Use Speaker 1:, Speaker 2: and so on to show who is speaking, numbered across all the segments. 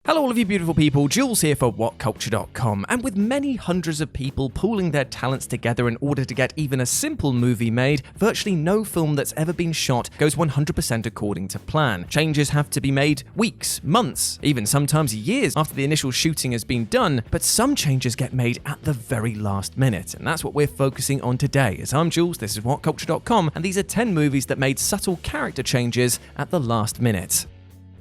Speaker 1: Hello all of you beautiful people, Jules here for WhatCulture.com, and with many hundreds of people pooling their talents together in order to get even a simple movie made, virtually no film that's ever been shot goes 100% according to plan. Changes have to be made weeks, months, even sometimes years after the initial shooting has been done, but some changes get made at the very last minute, and that's what we're focusing on today. As I'm Jules, this is WhatCulture.com, and these are 10 movies that made subtle character changes at the last minute.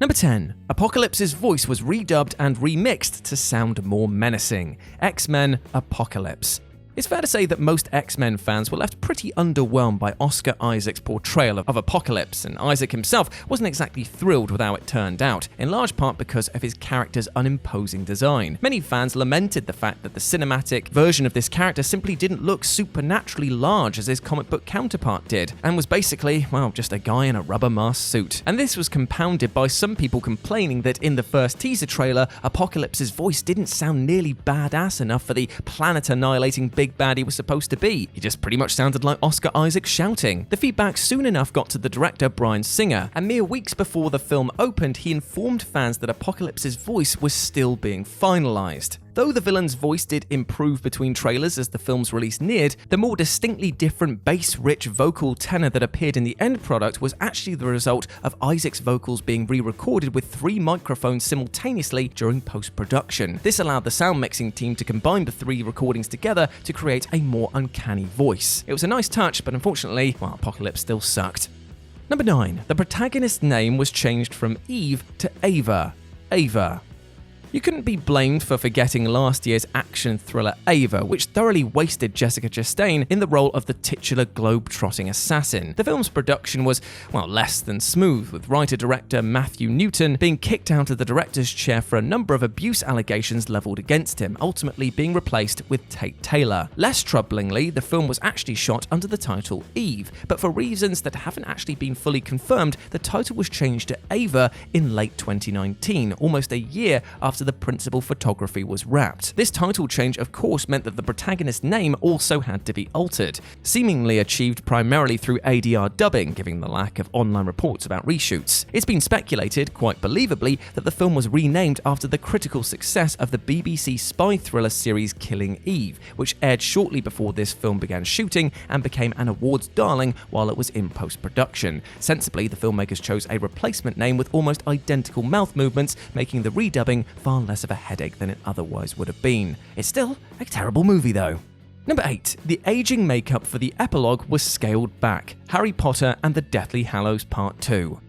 Speaker 1: Number 10. Apocalypse's voice was redubbed and remixed to sound more menacing. XMen Apocalypse. It's fair to say that most X-Men fans were left pretty underwhelmed by Oscar Isaac's portrayal of Apocalypse, and Isaac himself wasn't exactly thrilled with how it turned out, in large part because of his character's unimposing design. Many fans lamented the fact that the cinematic version of this character simply didn't look supernaturally large as his comic book counterpart did, and was basically, well, just a guy in a rubber mask suit. And this was compounded by some people complaining that in the first teaser trailer, Apocalypse's voice didn't sound nearly badass enough for the planet-annihilating big bad he was supposed to be. He just pretty much sounded like Oscar Isaac shouting. The feedback soon enough got to the director Bryan Singer, and mere weeks before the film opened, he informed fans that Apocalypse's voice was still being finalized. Though the villain's voice did improve between trailers as the film's release neared, the more distinctly different bass-rich vocal tenor that appeared in the end product was actually the result of Isaac's vocals being re-recorded with 3 microphones simultaneously during post-production. This allowed the sound mixing team to combine the 3 recordings together to create a more uncanny voice. It was a nice touch, but unfortunately, well, Apocalypse still sucked. Number 9. The protagonist's name was changed from Eve to Ava. Ava. You couldn't be blamed for forgetting last year's action thriller Ava, which thoroughly wasted Jessica Chastain in the role of the titular globe-trotting assassin. The film's production was, well, less than smooth, with writer-director Matthew Newton being kicked out of the director's chair for a number of abuse allegations leveled against him, ultimately being replaced with Tate Taylor. Less troublingly, the film was actually shot under the title Eve, but for reasons that haven't actually been fully confirmed, the title was changed to Ava in late 2019, almost a year after the principal photography was wrapped. This title change, of course, meant that the protagonist's name also had to be altered, seemingly achieved primarily through ADR dubbing, given the lack of online reports about reshoots. It's been speculated, quite believably, that the film was renamed after the critical success of the BBC spy thriller series Killing Eve, which aired shortly before this film began shooting and became an awards darling while it was in post-production. Sensibly, the filmmakers chose a replacement name with almost identical mouth movements, making the redubbing far less of a headache than it otherwise would have been. It's still a terrible movie though. Number 8. The aging makeup for the epilogue was scaled back. Harry Potter and the Deathly Hallows Part 2.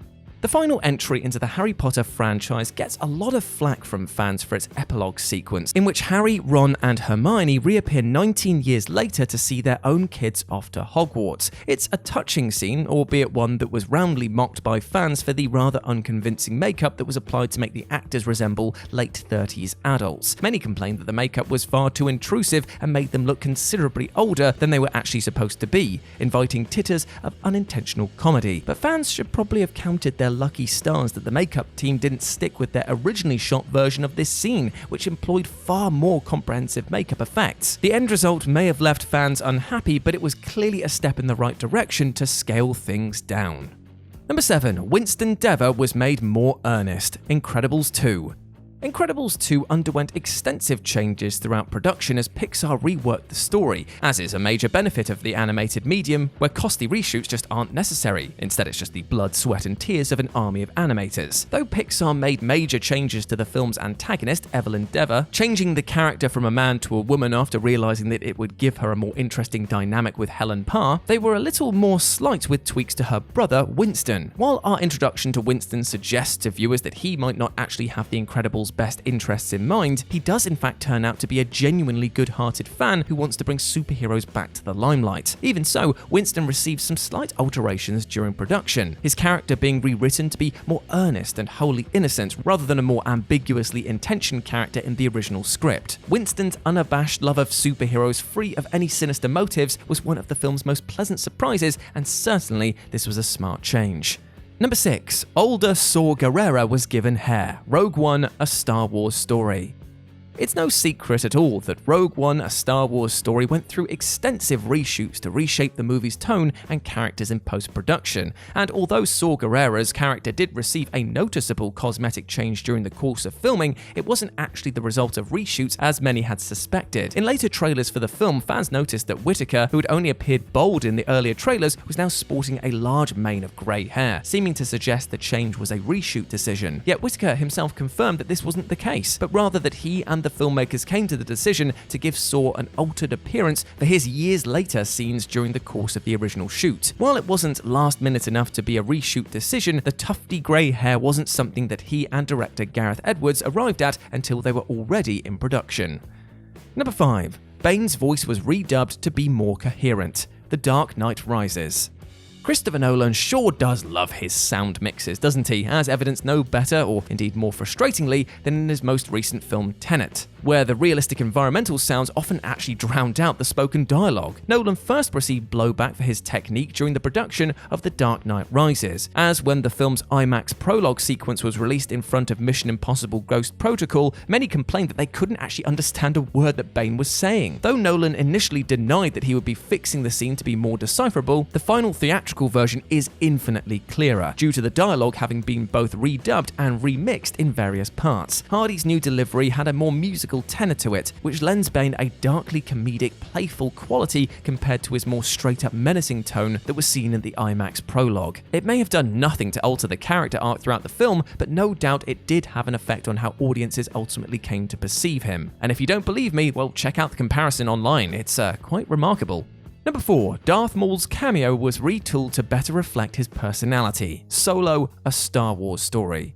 Speaker 1: The final entry into the Harry Potter franchise gets a lot of flack from fans for its epilogue sequence, in which Harry, Ron, and Hermione reappear 19 years later to see their own kids off to Hogwarts. It's a touching scene, albeit one that was roundly mocked by fans for the rather unconvincing makeup that was applied to make the actors resemble late 30s adults. Many complained that the makeup was far too intrusive and made them look considerably older than they were actually supposed to be, inviting titters of unintentional comedy. But fans should probably have counted their lucky stars that the makeup team didn't stick with their originally shot version of this scene, which employed far more comprehensive makeup effects. The end result may have left fans unhappy, but it was clearly a step in the right direction to scale things down. Number 7. Winston Dever was made more earnest. Incredibles 2. Incredibles 2 underwent extensive changes throughout production as Pixar reworked the story, as is a major benefit of the animated medium, where costly reshoots just aren't necessary. Instead, it's just the blood, sweat, and tears of an army of animators. Though Pixar made major changes to the film's antagonist, Evelyn Dever, changing the character from a man to a woman after realizing that it would give her a more interesting dynamic with Helen Parr, they were a little more slight with tweaks to her brother, Winston. While our introduction to Winston suggests to viewers that he might not actually have the Incredibles' best interests in mind, he does in fact turn out to be a genuinely good-hearted fan who wants to bring superheroes back to the limelight. Even so, Winston received some slight alterations during production, his character being rewritten to be more earnest and wholly innocent rather than a more ambiguously intentioned character in the original script. Winston's unabashed love of superheroes free of any sinister motives was one of the film's most pleasant surprises, and certainly this was a smart change. Number 6. Older Saw Gerrera was given hair. Rogue One, a Star Wars story. It's no secret at all that Rogue One, a Star Wars story, went through extensive reshoots to reshape the movie's tone and characters in post-production, and although Saw Gerrera's character did receive a noticeable cosmetic change during the course of filming, it wasn't actually the result of reshoots as many had suspected. In later trailers for the film, fans noticed that Whittaker, who had only appeared bald in the earlier trailers, was now sporting a large mane of grey hair, seeming to suggest the change was a reshoot decision. Yet Whittaker himself confirmed that this wasn't the case, but rather that he and the filmmakers came to the decision to give Saw an altered appearance for his years later scenes during the course of the original shoot. While it wasn't last minute enough to be a reshoot decision, the tufty grey hair wasn't something that he and director Gareth Edwards arrived at until they were already in production. Number 5. Bane's voice was redubbed to be more coherent. The Dark Knight Rises. Christopher Nolan sure does love his sound mixes, doesn't he? As evidenced no better, or indeed more frustratingly, than in his most recent film Tenet, where the realistic environmental sounds often actually drowned out the spoken dialogue. Nolan first received blowback for his technique during the production of The Dark Knight Rises, as when the film's IMAX prologue sequence was released in front of Mission Impossible Ghost Protocol, many complained that they couldn't actually understand a word that Bane was saying. Though Nolan initially denied that he would be fixing the scene to be more decipherable, the final theatrical version is infinitely clearer, due to the dialogue having been both redubbed and remixed in various parts. Hardy's new delivery had a more musical tenor to it, which lends Bane a darkly comedic, playful quality compared to his more straight-up menacing tone that was seen in the IMAX prologue. It may have done nothing to alter the character arc throughout the film, but no doubt it did have an effect on how audiences ultimately came to perceive him. And if you don't believe me, well, check out the comparison online, it's quite remarkable. Number 4. Darth Maul's cameo was retooled to better reflect his personality. Solo, a Star Wars story.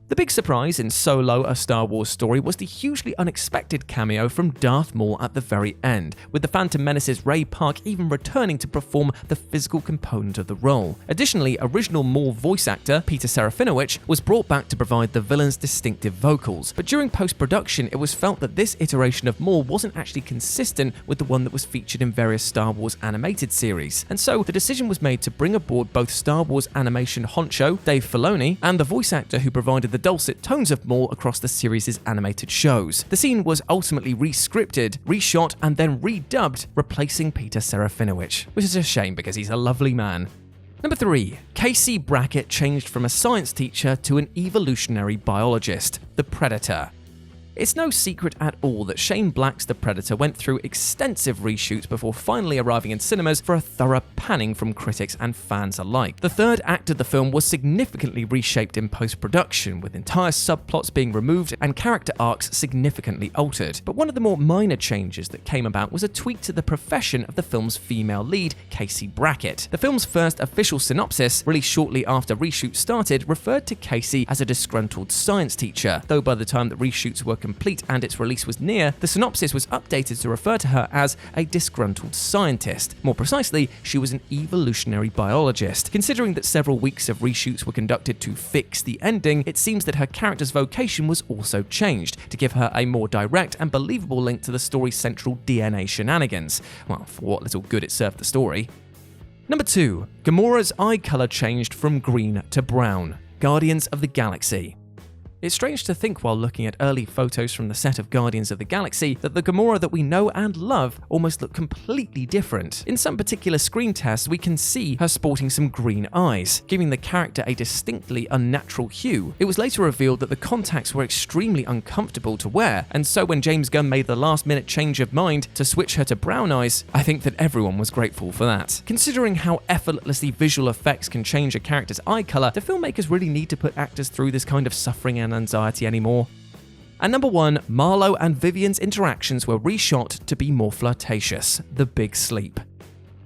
Speaker 1: The big surprise in Solo, a Star Wars story was the hugely unexpected cameo from Darth Maul at the very end, with the Phantom Menace's Ray Park even returning to perform the physical component of the role. Additionally, original Maul voice actor Peter Serafinowicz was brought back to provide the villain's distinctive vocals, but during post-production it was felt that this iteration of Maul wasn't actually consistent with the one that was featured in various Star Wars animated series, and so the decision was made to bring aboard both Star Wars animation honcho Dave Filoni and the voice actor who provided the dulcet tones of Maul across the series' animated shows. The scene was ultimately re-scripted, reshot, and then redubbed, replacing Peter Serafinowicz, which is a shame because he's a lovely man. Number 3. Casey Brackett changed from a science teacher to an evolutionary biologist, the Predator. It's no secret at all that Shane Black's The Predator went through extensive reshoots before finally arriving in cinemas for a thorough panning from critics and fans alike. The third act of the film was significantly reshaped in post-production, with entire subplots being removed and character arcs significantly altered. But one of the more minor changes that came about was a tweak to the profession of the film's female lead, Casey Brackett. The film's first official synopsis, released shortly after reshoots started, referred to Casey as a disgruntled science teacher, though by the time that reshoots were complete and its release was near, the synopsis was updated to refer to her as a disgruntled scientist. More precisely, she was an evolutionary biologist. Considering that several weeks of reshoots were conducted to fix the ending, it seems that her character's vocation was also changed, to give her a more direct and believable link to the story's central DNA shenanigans. Well, for what little good it served the story. Number 2. Gamora's eye color changed from green to brown. Guardians of the Galaxy. It's strange to think while looking at early photos from the set of Guardians of the Galaxy that the Gamora that we know and love almost look completely different. In some particular screen tests, we can see her sporting some green eyes, giving the character a distinctly unnatural hue. It was later revealed that the contacts were extremely uncomfortable to wear, and so when James Gunn made the last-minute change of mind to switch her to brown eyes, I think that everyone was grateful for that. Considering how effortlessly visual effects can change a character's eye color, do filmmakers really need to put actors through this kind of suffering and anxiety anymore? And number 1, Marlowe and Vivians' interactions were reshot to be more flirtatious. The Big Sleep.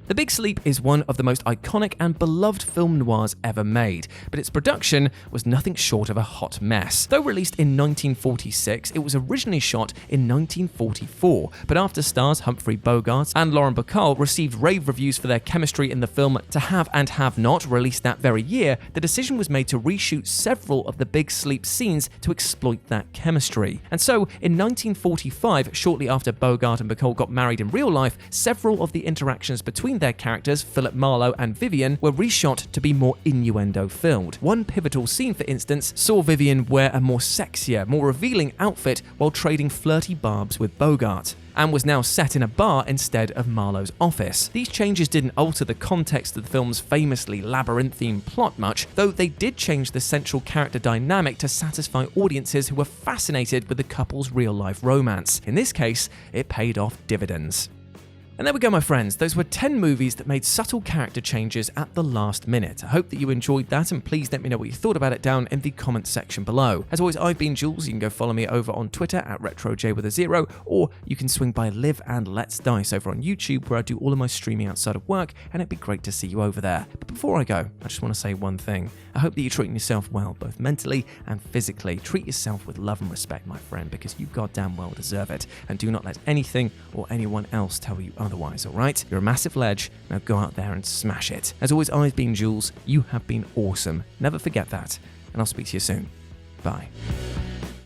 Speaker 1: The Big Sleep is one of the most iconic and beloved film noirs ever made, but its production was nothing short of a hot mess. Though released in 1946, it was originally shot in 1944, but after stars Humphrey Bogart and Lauren Bacall received rave reviews for their chemistry in the film To Have and Have Not, released that very year, the decision was made to reshoot several of the Big Sleep scenes to exploit that chemistry. And so, in 1945, shortly after Bogart and Bacall got married in real life, several of the interactions between their characters, Philip Marlowe and Vivian, were reshot to be more innuendo-filled. One pivotal scene, for instance, saw Vivian wear a more sexier, more revealing outfit while trading flirty barbs with Bogart, and was now set in a bar instead of Marlowe's office. These changes didn't alter the context of the film's famously labyrinthine plot much, though they did change the central character dynamic to satisfy audiences who were fascinated with the couple's real-life romance. In this case, it paid off dividends. And there we go, my friends. Those were 10 movies that made subtle character changes at the last minute. I hope that you enjoyed that, and please let me know what you thought about it down in the comments section below. As always, I've been Jules. You can go follow me over on Twitter at RetroJ0, or you can swing by Live and Let's Dice over on YouTube, where I do all of my streaming outside of work, and it'd be great to see you over there. But before I go, I just want to say one thing. I hope that you're treating yourself well, both mentally and physically. Treat yourself with love and respect, my friend, because you goddamn well deserve it. And do not let anything or anyone else tell you otherwise, alright? You're a massive ledge, now go out there and smash it. As always, I've been Jules, you have been awesome. Never forget that, and I'll speak to you soon. Bye.